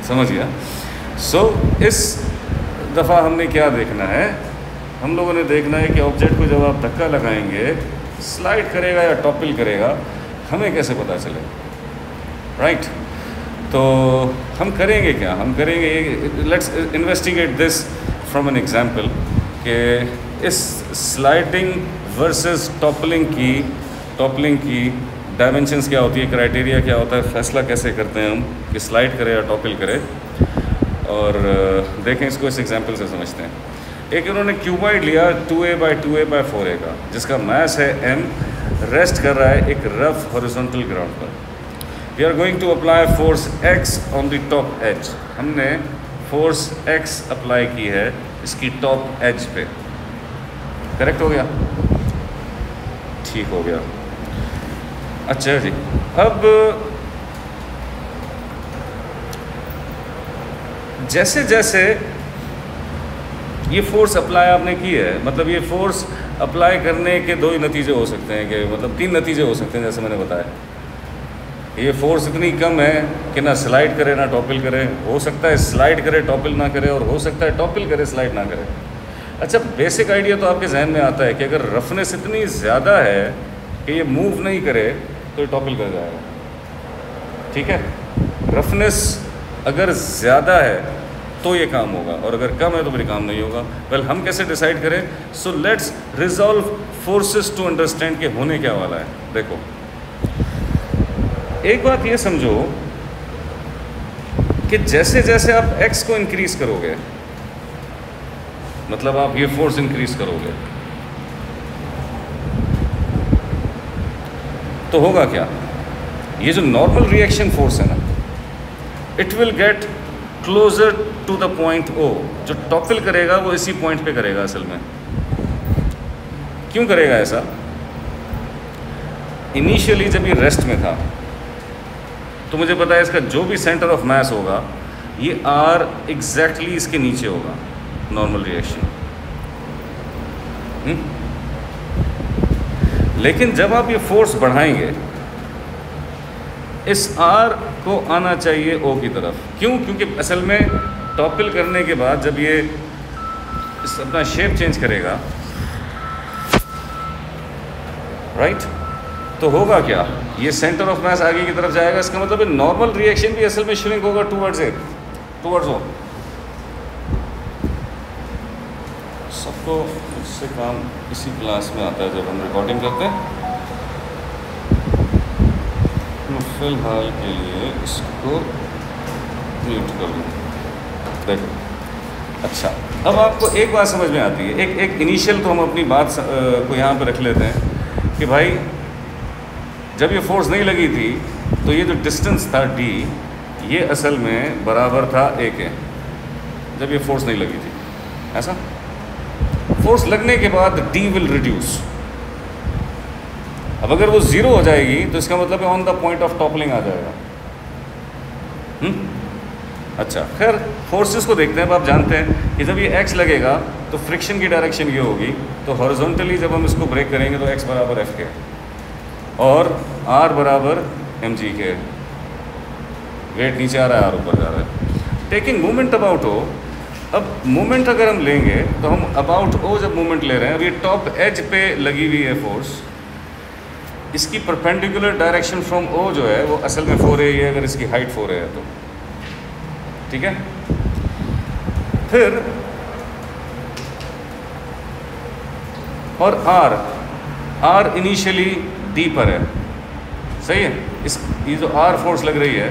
समझ गया? सो इस दफ़ा हमने क्या देखना है, हम लोगों ने देखना है कि ऑब्जेक्ट को जब आप धक्का लगाएंगे स्लाइड करेगा या टॉपिल करेगा, हमें कैसे पता चले, राइट? तो हम करेंगे क्या, हम करेंगे, let's investigate this from an example कि इस स्लाइडिंग वर्सेस टॉपलिंग की डायमेंशंस क्या होती है, क्राइटेरिया क्या होता है, फैसला कैसे करते हैं हम कि स्लाइड करें या टॉपल करें। और देखें इसको इस एग्जांपल से समझते हैं। एक इन्होंने क्यूबॉइड लिया 2a/2a/4a का, जिसका मास है m, रेस्ट कर रहा है एक रफ हॉरिजॉन्टल ग्राउंड पर। We are going to apply force x on the top edge. हमने फोर्स x अप्लाई की है इसकी टॉप एज पे। करेक्ट हो गया? ठीक हो गया। अच्छा जी, अब जैसे जैसे ये फोर्स अप्लाई आपने की है, मतलब ये फोर्स अप्लाई करने के दो ही नतीजे हो सकते हैं, कि मतलब तीन नतीजे हो सकते हैं। जैसे मैंने बताया, ये फोर्स इतनी कम है कि ना स्लाइड करे ना टॉपिल करे, हो सकता है स्लाइड करे टॉपिल ना करे, और हो सकता है टॉपिल करे स्लाइड ना करे। अच्छा, बेसिक आइडिया तो आपके जहन में आता है कि अगर रफनेस इतनी ज़्यादा है कि ये मूव नहीं करे तो ये टॉपिल कर जाएगा, ठीक है? रफनेस अगर ज़्यादा है तो ये काम होगा, और अगर कम है तो फिर काम नहीं होगा। वेल, हम कैसे डिसाइड करें? So let's resolve forces to understand कि होने क्या वाला है। देखो, एक बात ये समझो कि जैसे जैसे आप x को इंक्रीज करोगे, मतलब आप ये फोर्स इंक्रीज करोगे, तो होगा क्या? ये जो नॉर्मल रिएक्शन फोर्स है ना, it will get closer to the point O। जो टॉपिल करेगा वो इसी पॉइंट पे करेगा असल में। क्यों करेगा ऐसा? इनिशियली जब ये रेस्ट में था तो मुझे पता है इसका जो भी सेंटर ऑफ मास होगा ये R एग्जैक्टली इसके नीचे होगा, नॉर्मल रिएक्शन। लेकिन जब आप ये फोर्स बढ़ाएंगे, इस R को आना चाहिए O की तरफ। क्यों? क्योंकि असल में टॉपिल करने के बाद जब ये इस अपना शेप चेंज करेगा, राइट, तो होगा क्या? ये सेंटर ऑफ मास आगे की तरफ जाएगा। इसका मतलब नॉर्मल रिएक्शन भी असल में श्रिंक होगा टूवर्ड्स O। सबको इससे काम इसी क्लास में आता है जब हम रिकॉर्डिंग करते हैं। फिलहाल के लिए इसको म्यूट कर लूँ। देखो, अच्छा, अब आपको एक बात समझ में आती है। एक इनिशियल तो हम अपनी बात को यहाँ पे रख लेते हैं कि भाई जब ये फोर्स नहीं लगी थी तो ये जो डिस्टेंस था d, ये असल में बराबर था a के, जब ये फोर्स नहीं लगी थी। ऐसा फोर्स लगने के बाद d विल रिड्यूस। अब अगर वो 0 हो जाएगी तो इसका मतलब है on the point of toppling आ जाएगा। अच्छा, खैर फोर्सेस को देखते हैं। अब आप जानते हैं कि जब ये x लगेगा तो फ्रिक्शन की डायरेक्शन ये होगी, तो हॉरिजॉन्टली जब हम इसको ब्रेक करेंगे तो x बराबर f के और r बराबर mg के। वेट नीचे आ रहा है, r ऊपर जा रहा है। Taking moment about O। अब मोमेंट अगर हम लेंगे तो हम अबाउट O जब मोमेंट ले रहे हैं, अब ये टॉप एज पे लगी हुई है फोर्स, इसकी परपेंडिकुलर डायरेक्शन फ्रॉम O जो है वो असल में 4a है, अगर इसकी हाइट 4a है तो, ठीक है? फिर और R इनिशियली D पर है, सही है? ये जो R फोर्स लग रही है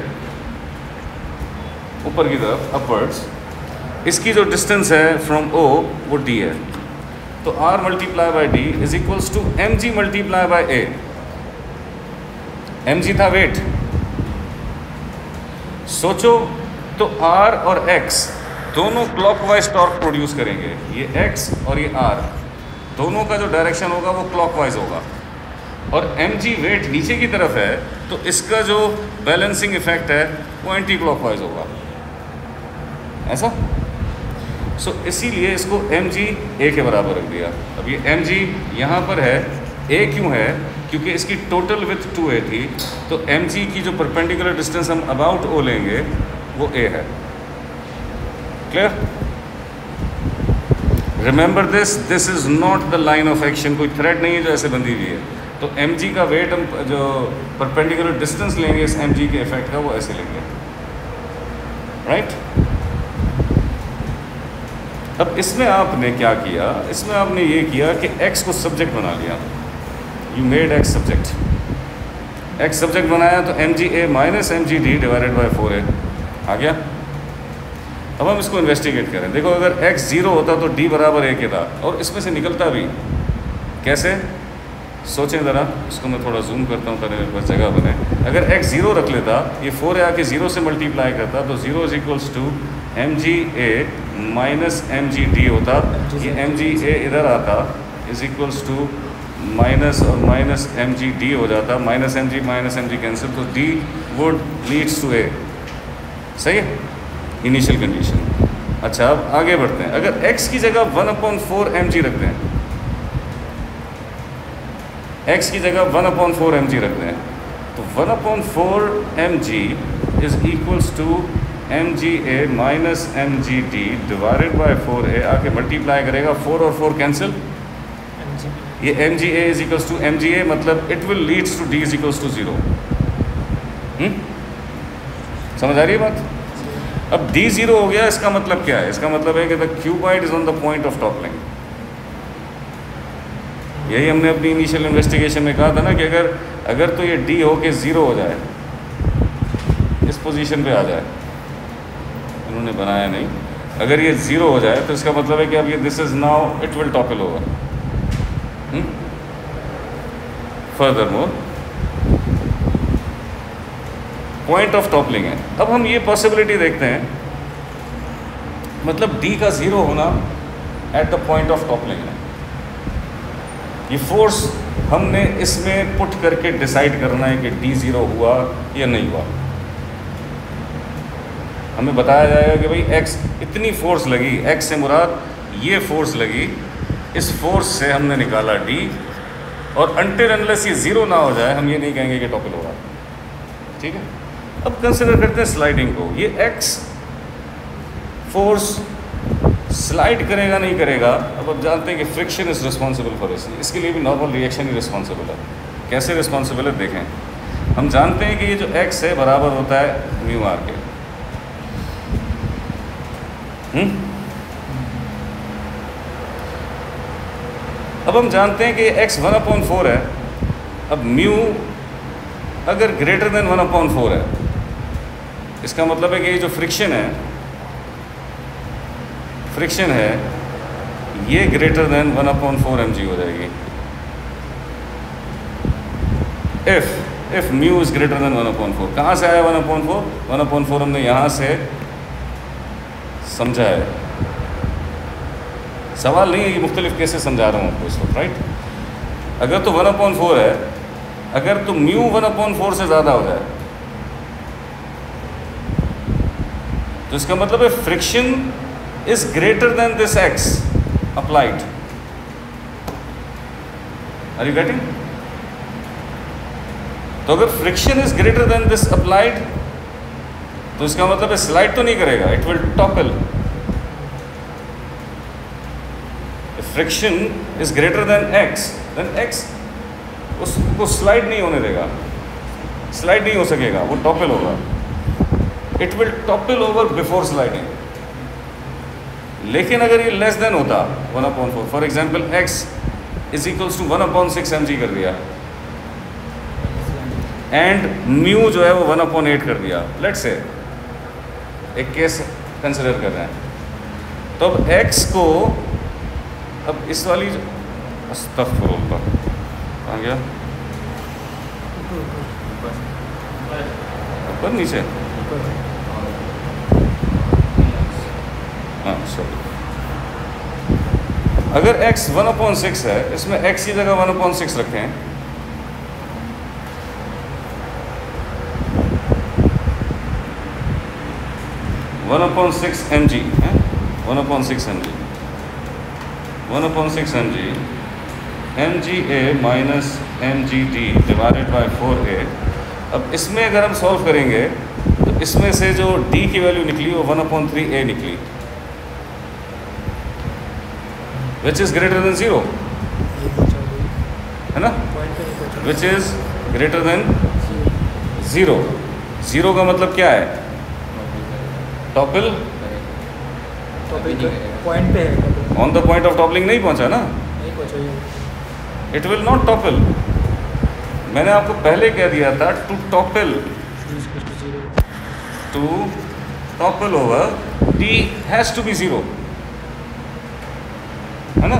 ऊपर की तरफ अपवर्ड्स, इसकी जो डिस्टेंस है फ्रॉम O वो D है। तो R multiply by D is equals to mg multiply by A। mg था वेट। सोचो तो R और X दोनों क्लॉकवाइज टॉर्क प्रोड्यूस करेंगे। ये X और ये R दोनों का जो डायरेक्शन होगा वो क्लॉकवाइज होगा, और mg वेट नीचे की तरफ है तो इसका जो बैलेंसिंग इफेक्ट है वो एंटी क्लॉकवाइज होगा। ऐसा सो इसीलिए इसको mg a के बराबर रख दिया। अब ये mg यहाँ पर है, a क्यों है? क्योंकि इसकी टोटल विथ 2a थी, तो mg की जो परपेंडिकुलर डिस्टेंस हम अबाउट O लेंगे वो a है। Clear? Remember this is not the line of action, कोई थ्रेड नहीं है जो ऐसे बंधी हुई है। तो mg का वेट हम जो परपेंडिकुलर डिस्टेंस लेंगे इस mg के इफेक्ट का, वो ऐसे लेंगे, राइट? अब इसमें आपने क्या किया, इसमें आपने ये किया कि x को सब्जेक्ट बना लिया, you made x subject. x subject बनाया तो mga minus mgd divided by 4a आ गया। अब हम इसको इन्वेस्टिगेट करें। देखो, अगर x 0 होता तो d बराबर a के था, और इसमें से निकलता भी कैसे, सोचें ज़रा। इसको मैं थोड़ा जूम करता हूँ ताकि मेरे पास जगह बने। अगर x 0 रख लेता, ये 4 आके 0 से मल्टीप्लाई करता, तो 0 is equals to mga minus mgd होता। ये mga इधर आता इज इक्वल्स टू माइनस और माइनस mgd हो जाता, माइनस mg कैंसिल, तो d would leads to a। सही है, इनिशियल कंडीशन। अच्छा, अब आगे बढ़ते हैं। अगर x की जगह 1/4 mg रखते हैं, x की जगह 1/4 mg रखते हैं, तो 1/4 mg is equals to mga minus mgd divided by 4a आके मल्टीप्लाई करेगा, 4 और 4 कैंसिल, ये mga is equals to mga, मतलब it will leads to d is equals to 0। समझ आ रही है बात? अब d 0 हो गया, इसका मतलब क्या है? इसका मतलब है कि the cuboid is on the point of toppling. यही हमने अपनी इनिशियल इन्वेस्टिगेशन में कहा था ना कि अगर तो ये d हो के 0 हो जाए, इस पोजीशन पे आ जाए, इन्होंने बनाया नहीं, अगर ये 0 हो जाए तो इसका मतलब है कि अब ये this is now it will topple over. Further more point of toppling है। अब हम ये पॉसिबिलिटी देखते हैं, मतलब d का 0 होना at the point of toppling है। ये फोर्स हमने इसमें पुट करके डिसाइड करना है कि d 0 हुआ या नहीं हुआ। हमें बताया जाएगा कि भाई x इतनी फोर्स लगी, x से मुराद ये फोर्स लगी, इस फोर्स से हमने निकाला d, और अनटिल अनलेस ये 0 ना हो जाए हम ये नहीं कहेंगे कि टॉपल होगा। ठीक है, अब कंसिडर करते हैं स्लाइडिंग को। ये x फोर्स स्लाइड करेगा नहीं करेगा, अब जानते हैं कि friction is responsible for this. इसके लिए भी नॉर्मल रिएक्शन ही रिस्पॉन्सिबल है। कैसे रिस्पॉन्सिबल है देखें। हम जानते हैं कि ये जो x है बराबर होता है म्यू आर के। अब हम जानते हैं कि x 1/4 है। अब म्यू अगर ग्रेटर देन 1/4 है, इसका मतलब है कि ये जो फ्रिक्शन है ये ग्रेटर देन 1/4 mg हो जाएगी। If mu is greater than 1/4। कहाँ से आया 1/4? 1/4 हमने यहाँ से समझा है। सवाल नहीं है, ये मुख्तलिफ कैसे समझा रहा हूँ आपको इस वक्त, राइट? अगर तो 1/4 है, अगर तो म्यू 1/4 से ज़्यादा हो जाए तो इसका मतलब है friction is greater than this x applied. Are you getting? तो अगर friction is greater than this applied तो इसका मतलब है स्लाइड तो नहीं करेगा, it will topple. Friction is greater than x उसको स्लाइड नहीं होने देगा, स्लाइड नहीं हो सकेगा, वो टॉपल होगा। It will topple over before sliding. लेकिन अगर ये लेस देन होता 1/4, for example x is equals to 1/6 mg कर दिया एंड म्यू जो है वो 1/8 कर दिया, लेट्स से एक केस कंसिडर कर रहे हैं, तो अब x को अब इस वाली अस्तगफिरुल्लाह कहाँ गया, ऊपर नीचे, हाँ सॉरी। अगर x 1/6 है, इसमें x की जगह 1/6 रखें, mg है, 1/6 mg mga minus mgd divided by 4a। अब इसमें अगर हम सॉल्व करेंगे तो इसमें से जो d की वैल्यू निकली वो 1/3a निकली, which is greater than zero, है ना, which is greater than zero. Zero का मतलब क्या है? टॉपल पॉइंट पे है, on the point of toppling नहीं पहुंचा ना, नहीं पहुंचा। It will not topple. मैंने आपको पहले कह दिया था to topple, to topple over D has to be zero, है ना,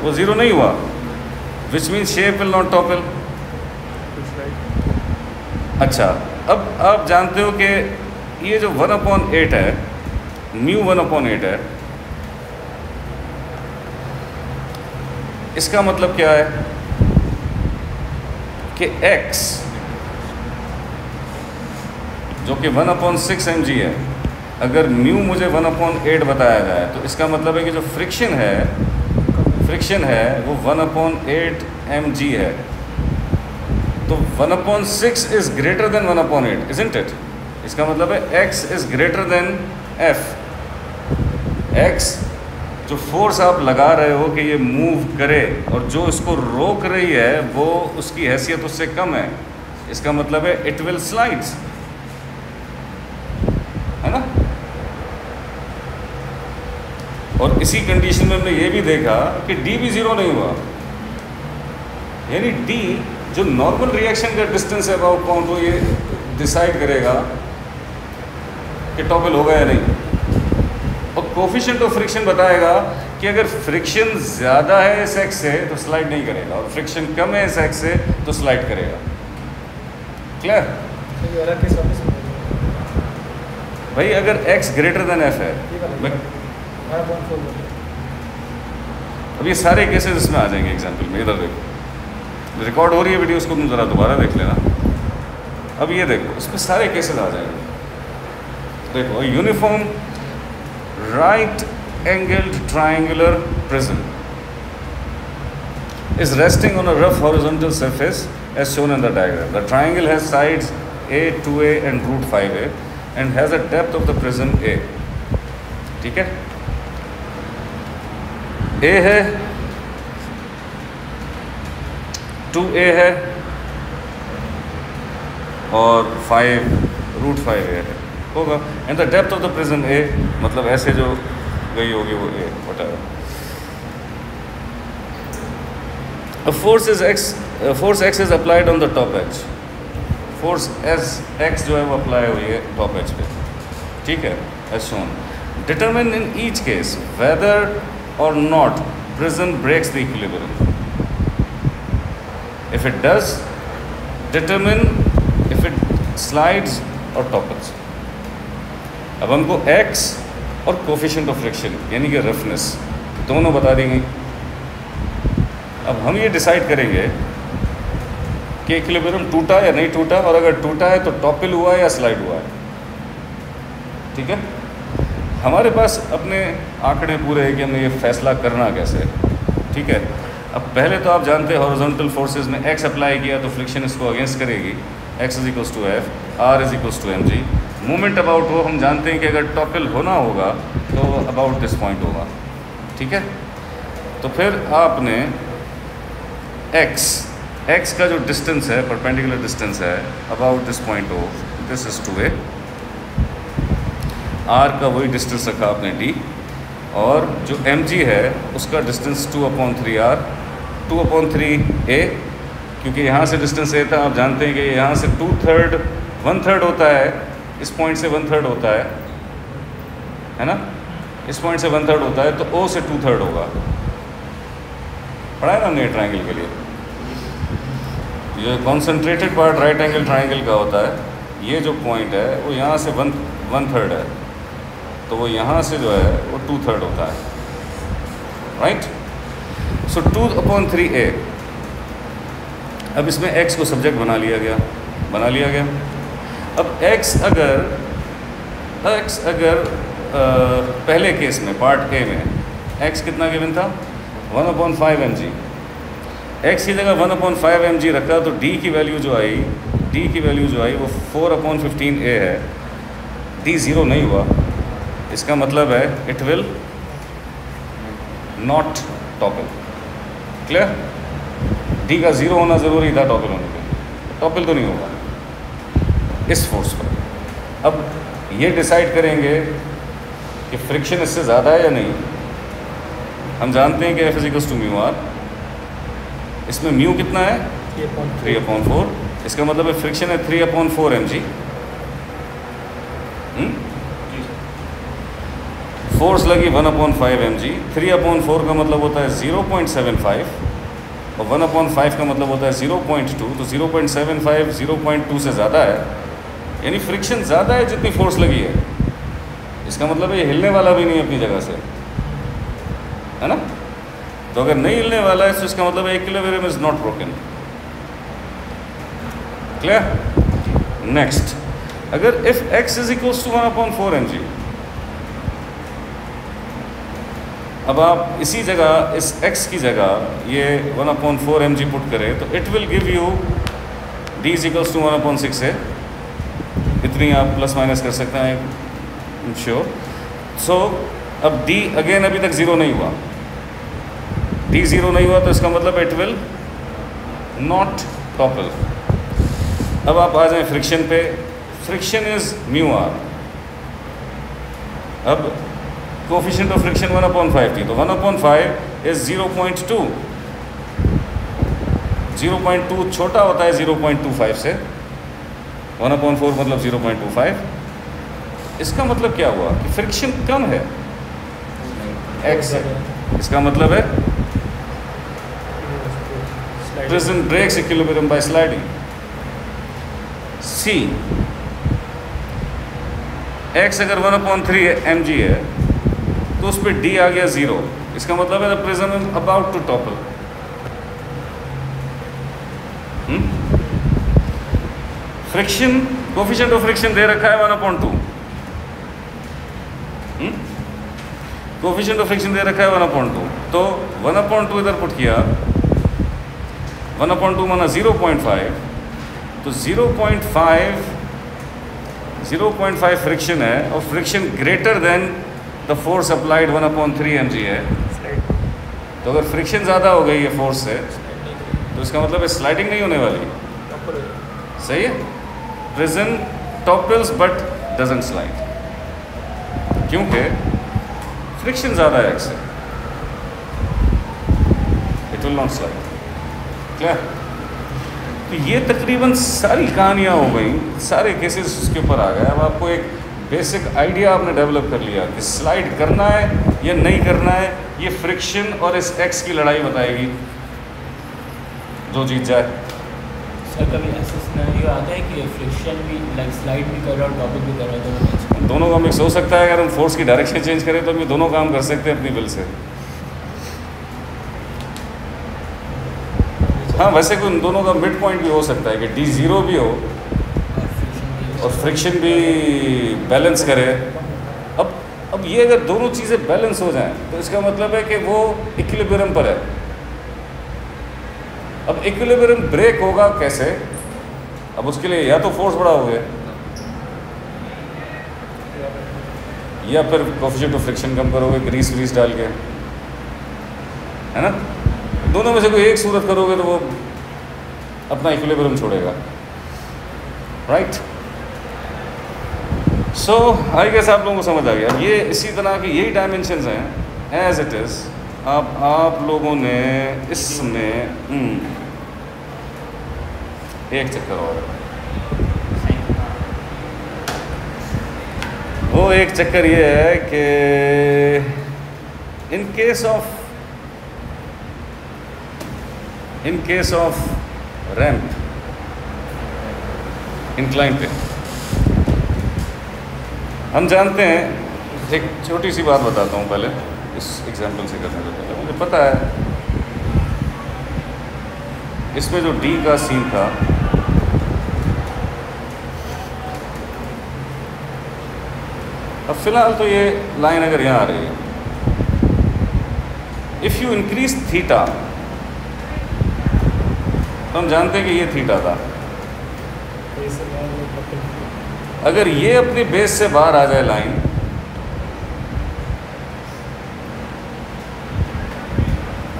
वो ज़ीरो नहीं हुआ, which means shape will not topple. अच्छा, अब आप जानते हो कि ये जो 1/8 है, म्यू 1/8 है, इसका मतलब क्या है कि x जो कि 1/6 mg है, अगर म्यू मुझे 1/8 बताया जाए तो इसका मतलब है कि जो फ्रिक्शन है वो 1/8 mg है। तो 1/6 is greater than 1/8, isn't it? इसका मतलब है x is greater than f। x जो फोर्स आप लगा रहे हो कि ये मूव करे और जो इसको रोक रही है वो उसकी हैसियत उससे कम है, इसका मतलब है इट विल स्लाइड्स, है ना। और इसी कंडीशन में हमने ये भी देखा कि d भी ज़ीरो नहीं हुआ, यानी d जो नॉर्मल रिएक्शन का डिस्टेंस है अबाउट पॉइंट, वो ये डिसाइड करेगा कि टॉपल होगा या नहीं। और कोफिशिएंट ऑफ फ्रिक्शन बताएगा कि अगर फ्रिक्शन ज़्यादा है इस एक्स से तो स्लाइड नहीं करेगा, और फ्रिक्शन कम है इस एक्स से तो स्लाइड करेगा। क्लियर? भाई अगर x ग्रेटर देन f है, अब ये सारे केसेस इसमें आ जाएंगे एग्जाम्पल में। इधर देखो, रिकॉर्ड हो रही है वीडियो, उसको तुम ज़रा दोबारा देख लेना। अब ये देखो, इसमें सारे केसेस आ जाएंगे। देखो, uniform right angled triangular prism is resting on a rough horizontal surface as shown in the diagram. The triangle has sides a, 2a and root 5a and has a depth of the prism a. ठीक है, a है, 2a है और 5 root 5a है होगा। And the depth of the prism a, मतलब ऐसे जो गई होगी वो a, whatever. Force x is applied on the top edge. Force x जो है वो अप्लाई हुई है टॉप एज पे, ठीक है, edge shown. Determine in each case whether or not prism breaks the equilibrium. If it does, determine if it slides or topples. अब हमको x और कोफिशिएंट ऑफ फ्रिक्शन यानी कि रफनेस दोनों बता देंगे। अब हम ये डिसाइड करेंगे कि इक्विलिब्रियम टूटा या नहीं टूटा, और अगर टूटा है तो टॉपल हुआ है या स्लाइड हुआ है। ठीक है, हमारे पास अपने आंकड़े पूरे हैं कि हमें ये फैसला करना कैसे। ठीक है, अब पहले तो आप जानते हैं हॉरिजॉन्टल फोर्सेस में x अप्लाई किया तो फ्रिक्शन इसको अगेंस्ट करेगी, x is equals to f, r is equals to mg। Movement about हो, हम जानते हैं कि अगर टॉपल होना होगा तो अबाउट दिस पॉइंट होगा। ठीक है, तो फिर आपने x का जो डिस्टेंस है, परपेंडिकुलर डिस्टेंस है अबाउट दिस पॉइंट हो, दिस इज 2a, r का वही डिस्टेंस रखा आपने d, और जो mg है उसका डिस्टेंस 2/3r, 2/3a, क्योंकि यहाँ से डिस्टेंस a था, आप जानते हैं कि यहाँ से 1/3 होता है, इस पॉइंट से 1/3 होता है ना, इस पॉइंट से 1/3 होता है, तो O से 2/3 होगा। पढ़ा है ना हमने ट्राइंगल के लिए, ये concentrated part right angle triangle का होता है, ये जो पॉइंट है वो यहाँ से 1/3 है, तो वो यहाँ से जो है वो 2/3 होता है, राइट। सो 2/3a। अब इसमें x को सब्जेक्ट बना लिया गया। अब x अगर पहले केस में पार्ट ए में x कितना गिवन था, 1/5 mg। x की जगह 1/5 mg रखा तो d की वैल्यू जो आई वो 4/15a है। d ज़ीरो नहीं हुआ, इसका मतलब है it will not topple. Clear? D का 0 होना ज़रूरी था टॉपल होने के लिए, टॉपल तो नहीं होगा इस फोर्स पर। अब ये डिसाइड करेंगे कि फ्रिक्शन इससे ज़्यादा है या नहीं। हम जानते हैं कि F = म्यू आर, इसमें म्यू कितना है 3/4, इसका मतलब है फ्रिक्शन है 3/4 mg। फोर्स लगी 1/5 mg। 3/4 का मतलब होता है 0.75 और 1/5 का मतलब होता है 0.2। तो 0.75 0.2 से ज़्यादा है, यानी फ्रिक्शन ज़्यादा है जितनी फोर्स लगी है। इसका मतलब ये हिलने वाला भी नहीं है अपनी जगह से, है ना। तो अगर नहीं हिलने वाला है तो इसका मतलब है equilibrium is not broken. Clear? Next, अगर इफ x = 1/4 mg, अब आप इसी जगह इस x की जगह ये 1/4 mg पुट करें तो it will give you d = 1/6 है। इतनी आप प्लस माइनस कर सकते हैं, श्योर। सो अब d अगेन अभी तक 0 नहीं हुआ, d 0 नहीं हुआ तो इसका मतलब इट विल नॉट टॉपल। अब आप आ जाएं फ्रिक्शन पे, फ्रिक्शन इज म्यू आर। अब कोफिशिएंट ऑफ फ्रिक्शन 1/5 थी, तो 1/5 इज 0.2। 0.2 छोटा होता है 0.25 से, 1/4 मतलब 0.25। इसका मतलब क्या हुआ कि फ्रिक्शन कम है x है। इसका मतलब है prism breaks equilibrium by sliding. c x अगर 1/3 mg है तो उस पर d आ गया 0। इसका मतलब है the prism is about to topple. Friction coefficient of friction दे रखा है 1/2। कोफिशिएंट ऑफ फ्रिक्शन दे रखा है 1/2, तो 1/2 इधर पुट किया, 1/2 माना 0.5, तो 0.5 फ्रिक्शन है और friction greater than the force applied 1/3 mg है। तो अगर फ्रिक्शन ज़्यादा हो गई है फोर्स से तो इसका मतलब है स्लाइडिंग नहीं होने वाली। सही है? प्रिज्म टॉपल्स बट डजंट स्लाइड, क्योंकि फ्रिक्शन ज़्यादा है x से, इट विल नॉट स्लाइड। क्या? तो ये तकरीबन सारी कहानियाँ हो गई, सारे केसेस उसके ऊपर आ गए। अब आपको एक बेसिक आइडिया आपने डेवलप कर लिया कि स्लाइड करना है या नहीं करना है। ये फ्रिक्शन और इस x की लड़ाई बताएगी, जो जीत जाए। सर कभी ऐसा सिनेरियो आता है कि फ्रिक्शन भी लाइक स्लाइड भी कर रहा है और टॉपिक भी कर रहा है, दोनों का मिक्स हो सकता है। अगर हम फोर्स की डायरेक्शन चेंज करें तो हम ये दोनों काम कर सकते हैं अपनी विल से। हाँ, वैसे कोई दोनों का मिड पॉइंट भी हो सकता है कि d 0 भी हो और फ्रिक्शन भी बैलेंस करे। अब ये अगर दोनों चीज़ें बैलेंस हो जाएं तो इसका मतलब है कि वो इक्विलिब्रियम पर है। अब इक्विलिब्रियम ब्रेक होगा कैसे? अब उसके लिए या तो फोर्स बड़ा हो गया या फिर कोफिशिएंट ऑफ फ्रिक्शन कम करोगे ग्रीस व्रीस डाल के, है ना। दोनों में से कोई एक सूरत करोगे तो वो अपना इक्विलिब्रियम छोड़ेगा, राइट। सो आई गेस आप लोगों को समझ आ गया। ये इसी तरह की यही डायमेंशंस हैं एज इट इज़। अब आप लोगों ने इसमें एक चक्कर और, वो एक चक्कर ये है कि in case off ramp incline पे हम जानते हैं, एक छोटी सी बात बताता हूँ पहले इस एग्जाम्पल से करने से पहले। मुझे पता है इसमें जो डी का सीन था, अब फिलहाल तो ये लाइन अगर यहाँ आ रही है, इफ़ यू इंक्रीज थीटा, तो हम जानते हैं कि ये थीटा था। अगर ये अपनी बेस से बाहर आ जाए लाइन,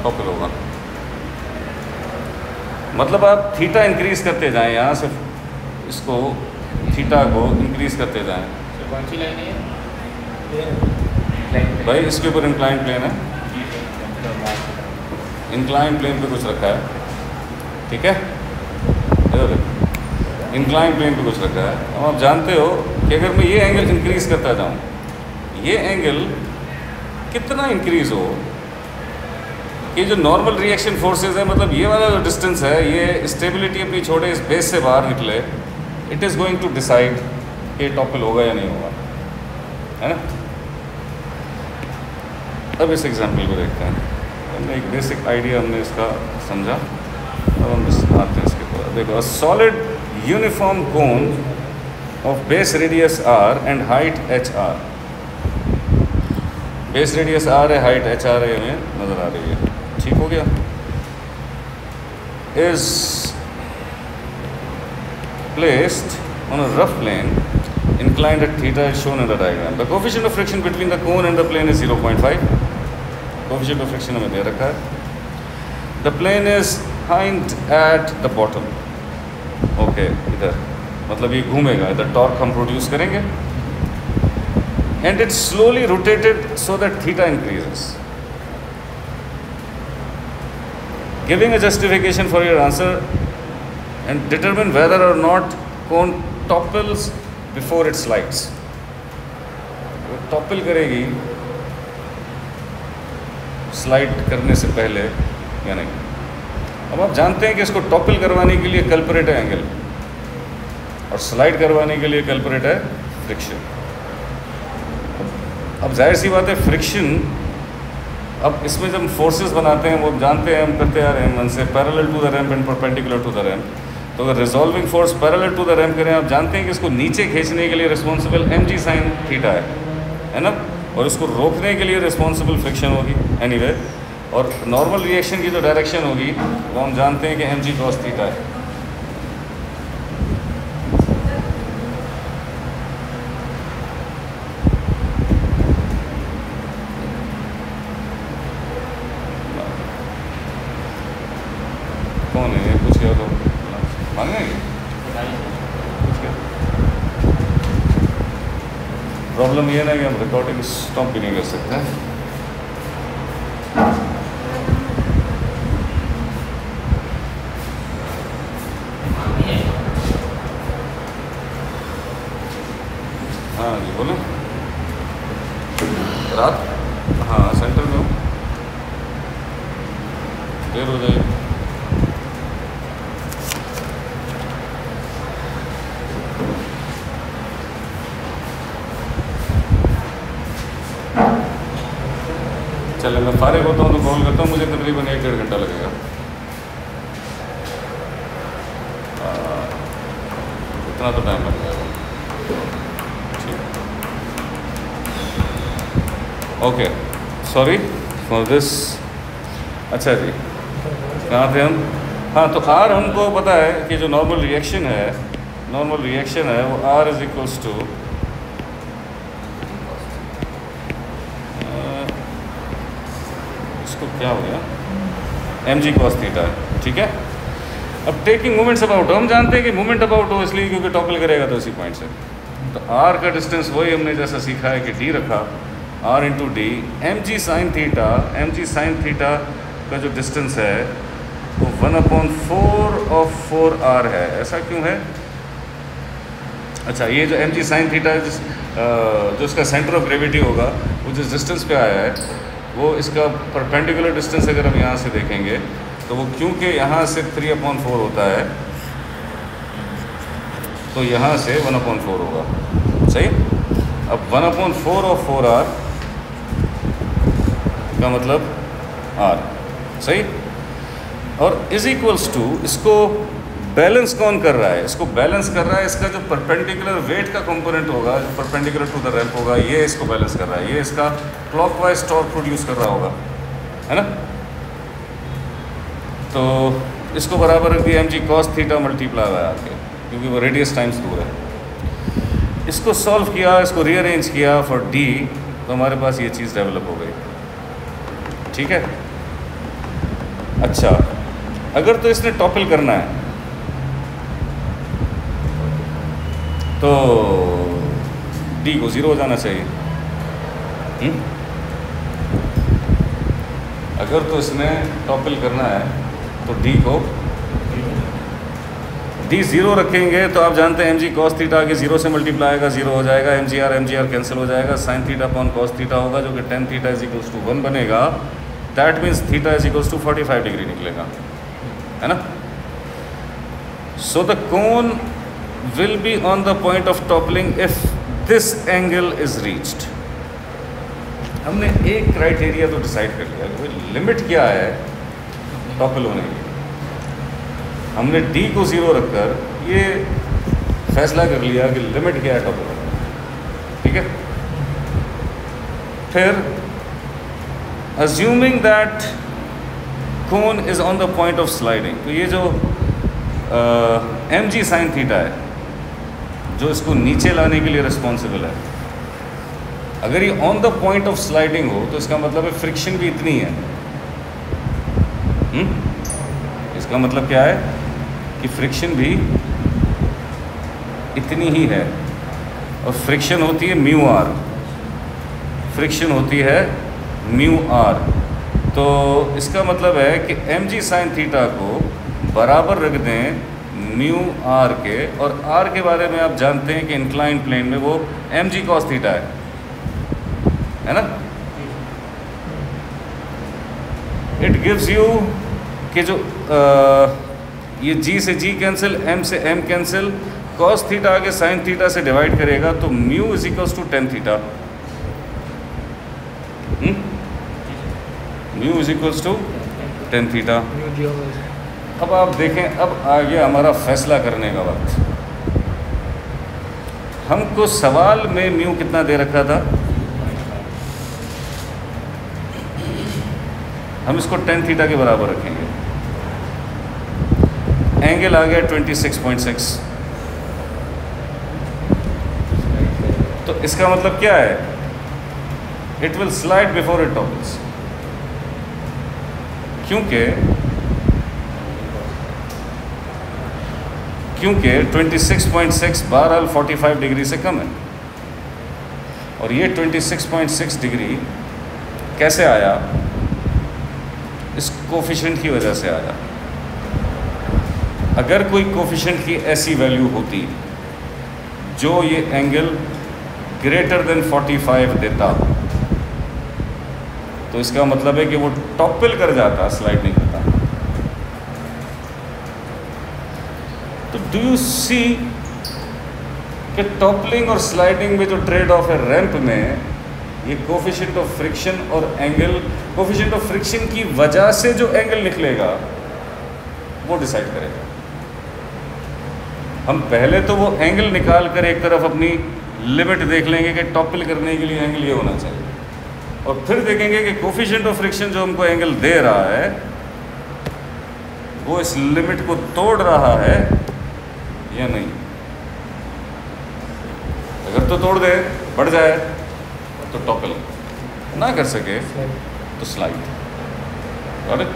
टॉपिल होगा। मतलब आप थीटा इंक्रीज़ करते जाएं, यहाँ से इसको थीटा को इंक्रीज़ करते जाएं। तो कौन सी लाइन है ये भाई इसके ऊपर इंक्लाइन प्लेन है, इंक्लाइन प्लेन पे कुछ रखा है, ठीक है, इंक्लाइन प्लेन पे कुछ रखा है। अब आप जानते हो कि अगर मैं ये एंगल इंक्रीज़ करता जाऊँ, ये एंगल कितना इंक्रीज़ हो कि जो नॉर्मल रिएक्शन फोर्सेस है, मतलब ये वाला जो डिस्टेंस है, ये स्टेबिलिटी अपनी छोड़े इस बेस से बाहर निकले, it is going to decide कि टॉपिल होगा या नहीं होगा, है ना। अब इस एग्जाम्पल को देखते हैं। हमने एक बेसिक आइडिया हमने इसका समझा, अब हम आते हैं इसके ऊपर। देखो, a solid uniform cone of base radius R and height H R, base radius R है, हाइट एच आर है, हमें नज़र आ रही है, ठीक हो गया। Is placed on a rough plane inclined at theta is shown in the diagram. The coefficient of friction between the cone and the plane is 0.5. Coefficient of friction हमें दे रखा है. The plane is hind at the bottom. Okay, इधर मतलब ये घूमेगा, इधर torque हम produce करेंगे. And it's slowly rotated so that theta increases. Giving a justification for your answer and determine whether or not cone topples before it slides. वो topple करेगी slide करने से पहले या नहीं। अब आप जानते हैं कि इसको टॉपल करवाने के लिए कल्परेट है एंगल, और स्लाइड करवाने के लिए कल्परेट है फ्रिक्शन। अब जाहिर सी बात है फ्रिक्शन, अब इसमें जब फोर्सेस बनाते हैं वो जानते हैं, हम करते आ रहे हैं मन से, parallel to the ramp and perpendicular to the ramp. तो अगर resolving force parallel to the ramp करें, आप जानते हैं कि इसको नीचे खींचने के लिए रिस्पॉन्सिबल mg sin थीटा है ना, और इसको रोकने के लिए रिस्पॉन्सिबल फ्रिक्शन होगी एनीवे, और नॉर्मल रिएक्शन की जो डायरेक्शन होगी वो हम जानते हैं कि mg cos थीटा है। कौन है कुछ क्या तो मांगेंगे, प्रॉब्लम ये ना कि हम रिकॉर्डिंग स्टॉप भी नहीं कर सकते हैं। हाँ जी बोलो, रात, हाँ सेंटर में हो, देर हो जाएगी। चले मैं फारिग होता हूँ तो कॉल करता हूँ, मुझे तकरीबन 1-1.5 घंटा लगेगा। इतना तो टाइम लग जाएगा, ठीक। Okay, sorry for this. अच्छा जी, कहाँ थे हम? हाँ, तो आर हमको पता है कि जो नॉर्मल रिएक्शन है वो आर इज इक्वल्स टू क्या हो गया, mg cos थीटा है, ठीक है। अब टेकिंग मोमेंट्स अबाउट, हम जानते हैं कि मोमेंट अबाउट हो इसलिए क्योंकि टॉपल करेगा तो इसी पॉइंट से। तो r का डिस्टेंस वही हमने जैसा सीखा है कि d रखा, r into D, mg sin theta का जो डिस्टेंस है वो 1/4 ऑफ 4r है। ऐसा क्यों है? अच्छा, ये जो mg sin थीटा जो इसका सेंटर ऑफ ग्रेविटी होगा वो जिस डिस्टेंस पे आया है वो इसका परपेंडिकुलर डिस्टेंस अगर हम यहाँ से देखेंगे तो वो क्योंकि यहाँ से 3/4 होता है तो यहाँ से 1/4 होगा, सही। अब 1/4 ऑफ 4r का मतलब r, सही। और इज इक्वल्स टू, इसको बैलेंस कौन कर रहा है? इसको बैलेंस कर रहा है इसका जो परपेंडिकुलर वेट का कंपोनेंट होगा, जो परपेंडिकुलर टू द रैम्प होगा, ये इसको बैलेंस कर रहा है, ये इसका क्लॉकवाइज टॉर्क प्रोड्यूस कर रहा होगा, है ना। तो इसको बराबर रख दिया mg cos थीटा मल्टीप्लाई है आके, क्योंकि वो रेडियस टाइम्स दूर है। इसको सॉल्व किया, इसको रीअरेंज किया फॉर d, तो हमारे पास ये चीज़ डेवलप हो गई, ठीक है। अच्छा, अगर तो इसने टॉपल करना है तो डी को 0 हो जाना चाहिए। अगर तो इसने टॉपल करना है तो डी को डी 0 रखेंगे तो आप जानते हैं एम जी कॉस थीटा आगे 0 से मल्टीप्लाई आएगा 0 हो जाएगा, एम जी आर कैंसिल हो जाएगा, sine theta upon cos theta होगा जो कि tan theta is equals to 1 बनेगा। That means theta is equals to 45 degree निकलेगा, है ना। So the cone will be on the point of toppling if this angle is reached. हमने एक criteria तो डिसाइड कर लिया, लिमिट क्या है टॉपल होने की। हमने डी को 0 रखकर ये फैसला कर लिया कि लिमिट क्या है टॉपल होने की, ठीक है। फिर assuming that cone is on the point of sliding, तो ये जो एम जी साइन थीटा है जो इसको नीचे लाने के लिए रिस्पॉन्सिबल है, अगर ये on the point of sliding हो तो इसका मतलब है फ्रिक्शन भी इतनी है। इसका मतलब क्या है कि फ्रिक्शन भी इतनी ही है, और फ्रिक्शन होती है म्यू आर, फ्रिक्शन होती है म्यू आर। तो इसका मतलब है कि एम जी साइन थीटा को बराबर रख दें म्यू आर के, और आर के बारे में आप जानते हैं कि इंक्लाइन प्लेन में वो एम जी कॉस थीटा है ना। इट गिव्स यू कि जो ये जी से जी कैंसिल, एम से एम कैंसिल, कॉस थीटा आगे साइन थीटा से डिवाइड करेगा तो mu is equals to tan theta, mu is equals to tan theta. अब आप देखें, अब आ गया हमारा फैसला करने का वक्त। हमको सवाल में म्यू कितना दे रखा था, हम इसको टेन थीटा के बराबर रखेंगे। एंगल आ गया 26.6, तो इसका मतलब क्या है, it will slide before it topples, क्योंकि 26.6 बहरहाल 45 डिग्री से कम है, और ये 26.6 डिग्री कैसे आया, इस कोफिशिएंट की वजह से आया। अगर कोई कोफिशिएंट की ऐसी वैल्यू होती जो ये एंगल ग्रेटर देन 45 देता, तो इसका मतलब है कि वो टॉपल कर जाता, स्लाइड नहीं करता। तो डू यू सी कि टॉपलिंग और स्लाइडिंग में जो ट्रेड ऑफ है रैंप में, ये कोफिशिएंट ऑफ फ्रिक्शन और एंगल, कोफिशिएंट ऑफ फ्रिक्शन की वजह से जो एंगल निकलेगा वो डिसाइड करेगा। हम पहले तो वो एंगल निकाल कर एक तरफ अपनी लिमिट देख लेंगे कि टॉपल करने के लिए एंगल ये होना चाहिए, और फिर देखेंगे कि कोफिशिएंट ऑफ फ्रिक्शन जो हमको एंगल दे रहा है वो इस लिमिट को तोड़ रहा है या नहीं। अगर तो तोड़ दे, बढ़ जाए, तो टॉपल, ना कर सके तो slide. Got it?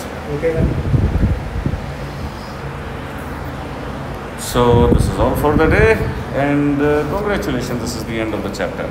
So this is all for the day, and congratulations, this is the end of the chapter.